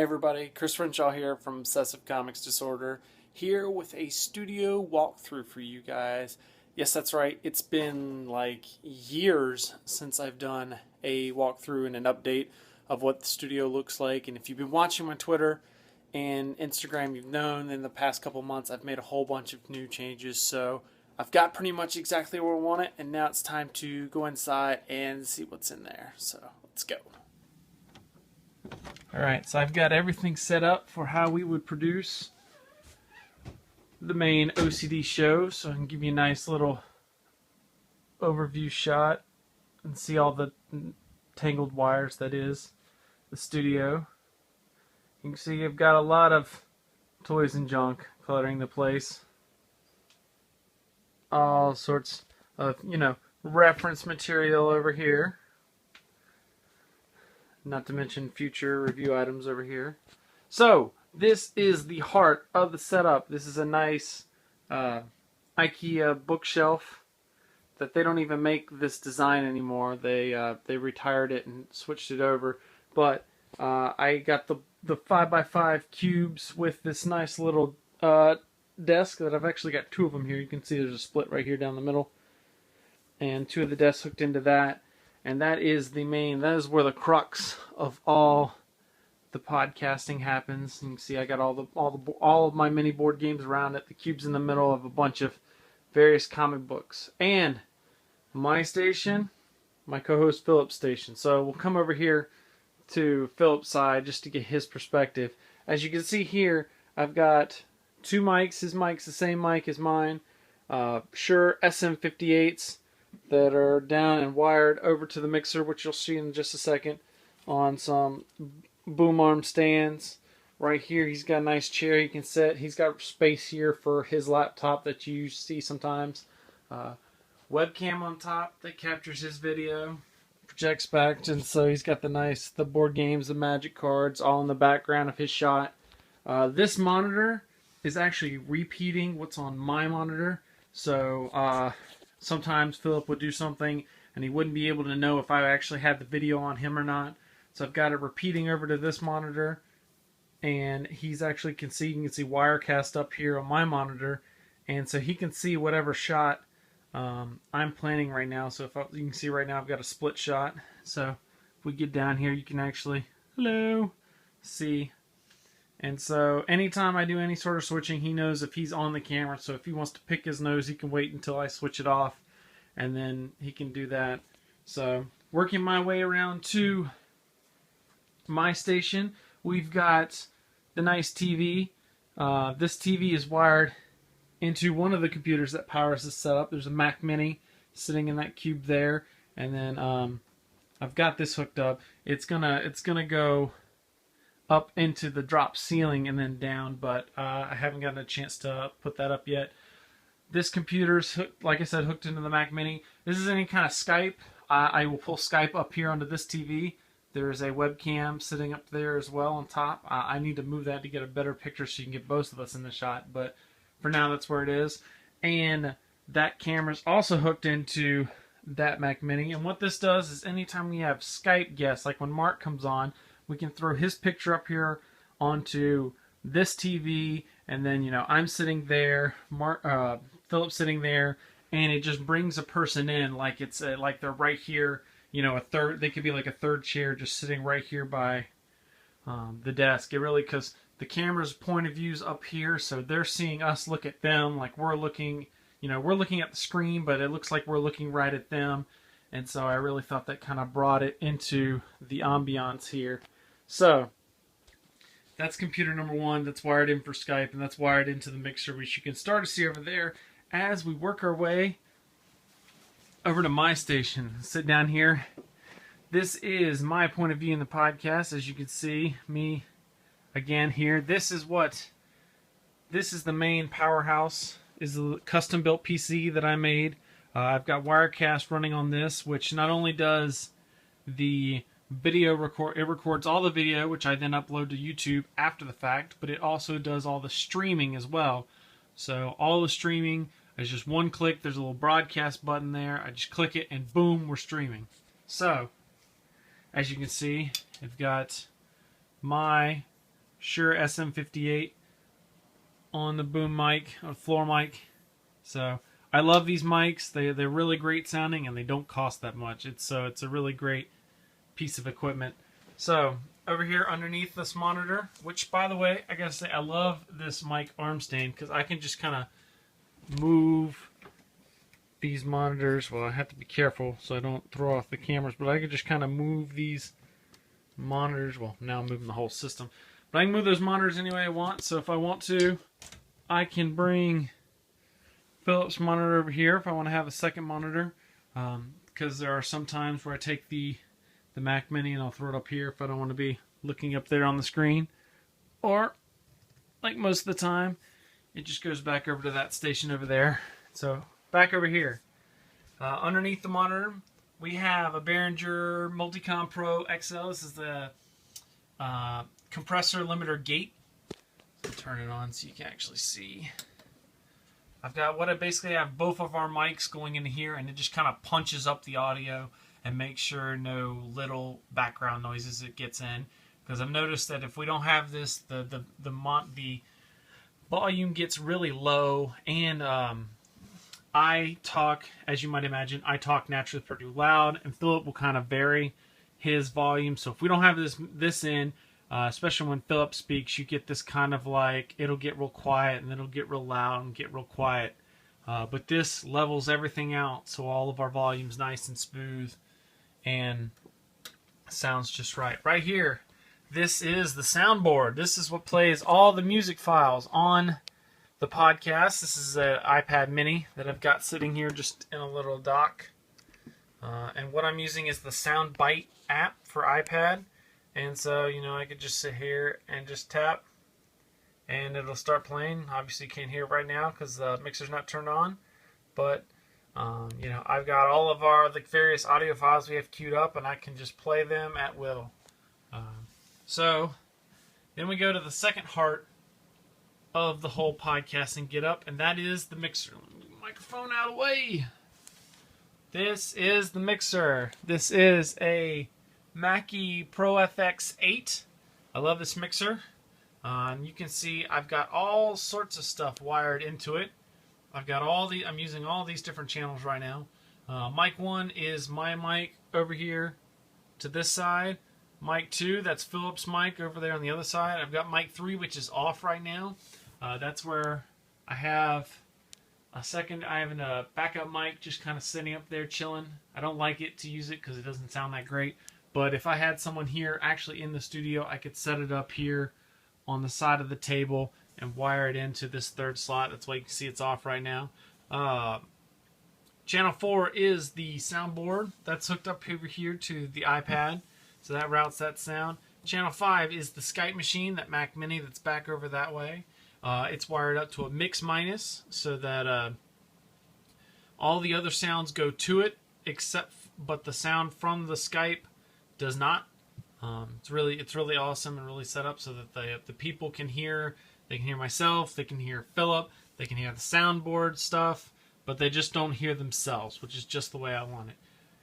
Hey everybody, Chris Renshaw here from Obsessive Comics Disorder, here with a studio walkthrough for you guys. Yes, that's right, it's been like years since I've done a walkthrough and an update of what the studio looks like, and if you've been watching my Twitter and Instagram, you've known in the past couple months I've made a whole bunch of new changes, so I've got pretty much exactly where I want it, and now it's time to go inside and see what's in there, so let's go. Alright, so I've got everything set up for how we would produce the main OCD show, so I can give you a nice little overview shot and see all the tangled wires that is the studio. You can see I've got a lot of toys and junk cluttering the place. All sorts of, reference material over here. Not to mention future review items over here. So, this is the heart of the setup. This is a nice IKEA bookshelf that they don't even make this design anymore. They retired it and switched it over. But I got the 5x5 cubes with this nice little desk that I've actually got two of them here. You can see there's a split right here down the middle. And two of the desks hooked into that. And that is that is where the crux of all the podcasting happens. You can see I got all of my mini board games around it. The cube's in the middle of a bunch of various comic books. And my station, my co-host Philip's station. So we'll come over here to Philip's side just to get his perspective. As you can see here, I've got two mics. His mic's the same mic as mine. Shure SM58s. That are down and wired over to the mixer, which you'll see in just a second, on some boom arm stands. Right here, he's got a nice chair he can sit. He's got space here for his laptop that you see sometimes. Webcam on top that captures his video, projects back, and so he's got the board games, the magic cards, all in the background of his shot. This monitor is actually repeating what's on my monitor, so sometimes Philip would do something and he wouldn't be able to know if I actually had the video on him or not. So I've got it repeating over to this monitor, and he's actually you can see Wirecast up here on my monitor, and so he can see whatever shot I'm planning right now. So you can see right now I've got a split shot. So if we get down here, you can actually see. And so anytime I do any sort of switching, he knows if he's on the camera. So if he wants to pick his nose, he can wait until I switch it off, and then he can do that. So working my way around to my station, we've got the nice TV. This TV is wired into one of the computers that powers this setup. There's a Mac Mini sitting in that cube there, and then I've got this hooked up. It's gonna go up into the drop ceiling and then down, but I haven't gotten a chance to put that up yet. This computer's, like I said, hooked into the Mac Mini. This is any kind of Skype. I will pull Skype up here onto this TV. There is a webcam sitting up there as well on top. I need to move that to get a better picture so you can get both of us in the shot, but for now that's where it is. And that camera's also hooked into that Mac Mini, and what this does is anytime we have Skype guests, like when Mark comes on, we can throw his picture up here onto this TV, and then I'm sitting there, Philip's sitting there, and it just brings a person in like it's like they're right here. They could be like a third chair just sitting right here by the desk. Because the camera's point of view's up here, so they're seeing us look at them like we're looking. We're looking at the screen, but it looks like we're looking right at them, and so I really thought that kind of brought it into the ambiance here. So that's computer number one. That's wired in for Skype, and that's wired into the mixer, which you can start to see over there as we work our way over to my station. Sit down here. This is my point of view in the podcast. As you can see, me again here. This is the main powerhouse. Is the custom-built PC that I made. I've got Wirecast running on this, which not only does the video record, it records all the video, which I then upload to YouTube after the fact, but it also does all the streaming as well. So all the streaming is just one click. There's a little broadcast button there. I just click it and boom, we're streaming. So as you can see, I've got my Shure SM58 on the boom mic, or floor mic. So I love these mics. They're really great sounding, and they don't cost that much. It's a really great piece of equipment. So over here underneath this monitor, which by the way, I gotta say, I love this mic arm stand because I can just kind of move these monitors. Well, I have to be careful so I don't throw off the cameras, but I can just kind of move these monitors. Well, now I'm moving the whole system, but I can move those monitors any way I want. So if I want to, I can bring Philips monitor over here if I want to have a second monitor, because there are some times where I take the Mac Mini and I'll throw it up here if I don't want to be looking up there on the screen, or like most of the time it just goes back over to that station over there. So back over here, underneath the monitor, we have a Behringer Multicom Pro XL. This is the compressor limiter gate. So turn it on so you can actually see. I've got what I basically have both of our mics going into here, and it just kind of punches up the audio and makes sure no little background noises it gets in. Because I've noticed that if we don't have this, the volume gets really low, and I talk, as you might imagine, I talk naturally pretty loud, and Philip will kind of vary his volume. So if we don't have this in, especially when Philip speaks, you get this kind of like, it'll get real quiet, and then it'll get real loud and get real quiet. But this levels everything out, so all of our volume's nice and smooth and sounds just right. Right here, this is the soundboard. This is what plays all the music files on the podcast. This is an iPad mini that I've got sitting here just in a little dock. And what I'm using is the Soundbite app for iPad. And so, you know, I could just sit here and just tap, and it'll start playing. Obviously, you can't hear it right now because the mixer's not turned on. But, you know, I've got all of our various audio files we have queued up, and I can just play them at will. So, then we go to the second heart of the whole podcasting get up, and that is the mixer. Let me move the microphone out of the way. This is the mixer. This is a Mackie Pro FX 8. I love this mixer. And you can see I've got all sorts of stuff wired into it. I've got I'm using all these different channels right now. Mic 1 is my mic over here to this side. Mic 2, that's Philip's mic over there on the other side. I've got mic 3, which is off right now. That's where I have a backup mic just kind of sitting up there chilling. I don't like it to use it because it doesn't sound that great. But if I had someone here actually in the studio, I could set it up here on the side of the table and wire it into this third slot. That's why you can see it's off right now. Channel 4 is the soundboard. That's hooked up over here to the iPad. So that routes that sound. Channel 5 is the Skype machine, that Mac Mini that's back over that way. It's wired up to a mix minus so that all the other sounds go to it, but the sound from the Skype does not. It's really awesome and really set up so that the people can hear. They can hear myself. They can hear Philip. They can hear the soundboard stuff, but they just don't hear themselves, which is just the way I want it.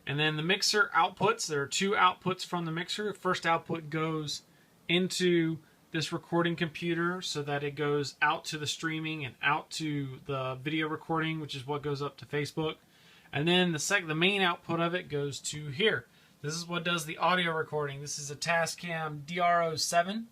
And then the mixer outputs. There are two outputs from the mixer. First output goes into this recording computer so that it goes out to the streaming and out to the video recording, which is what goes up to Facebook. And then the main output of it goes to here. This is what does the audio recording. This is a Tascam DRO7.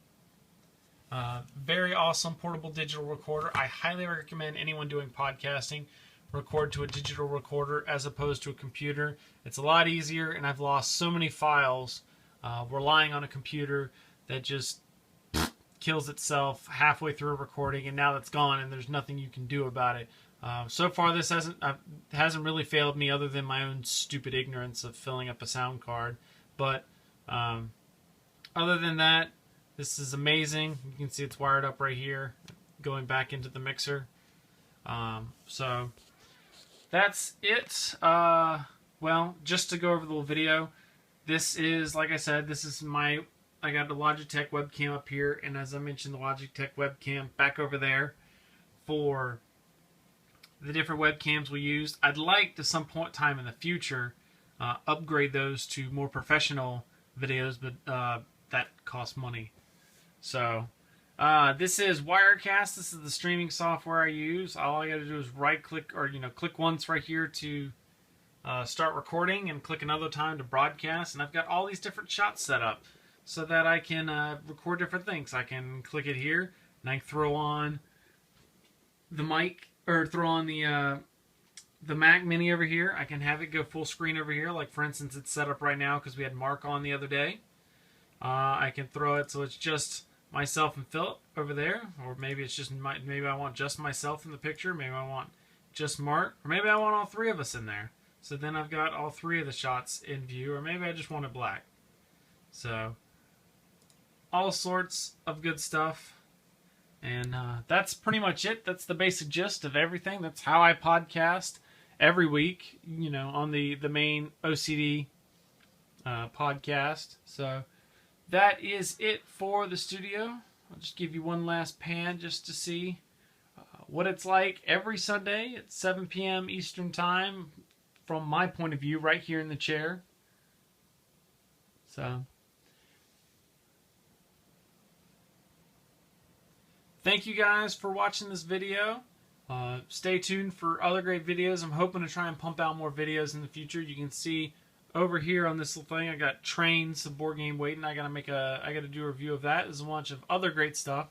Very awesome portable digital recorder. I highly recommend anyone doing podcasting record to a digital recorder as opposed to a computer. It's a lot easier, and I've lost so many files relying on a computer that just kills itself halfway through a recording, and now that's gone and there's nothing you can do about it. So far this hasn't really failed me, other than my own stupid ignorance of filling up a sound card. But other than that, this is amazing. You can see it's wired up right here going back into the mixer. So that's it. Well, just to go over the little video, this is, like I said, this is I got the Logitech webcam up here, and as I mentioned, the Logitech webcam back over there for the different webcams we used. I'd like to some point in time in the future upgrade those to more professional videos, but that costs money. So This is Wirecast. This is the streaming software I use. All I got to do is right click, or click once right here to start recording, and click another time to broadcast. And I've got all these different shots set up so that I can record different things. I can click it here, and I can throw on the mic, or throw on the Mac Mini over here. I can have it go full screen over here. Like for instance, it's set up right now because we had Mark on the other day. I can throw it so it's just myself and Philip over there, or maybe it's just maybe I want just myself in the picture, maybe I want just Mark, or maybe I want all three of us in there. So then I've got all three of the shots in view, or maybe I just want it black. So all sorts of good stuff, and that's pretty much it. That's the basic gist of everything. That's how I podcast every week, on the main OCD podcast. So that is it for the studio. I'll just give you one last pan just to see what it's like every Sunday at 7 p.m. Eastern Time from my point of view right here in the chair. So thank you guys for watching this video. Stay tuned for other great videos. I'm hoping to try and pump out more videos in the future. You can see over here on this little thing, I got Trains, the board game waiting. I gotta do a review of that. There's a bunch of other great stuff.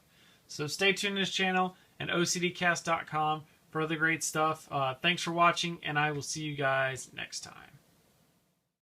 So stay tuned to this channel and OCDcast.com for other great stuff. Thanks for watching, and I will see you guys next time.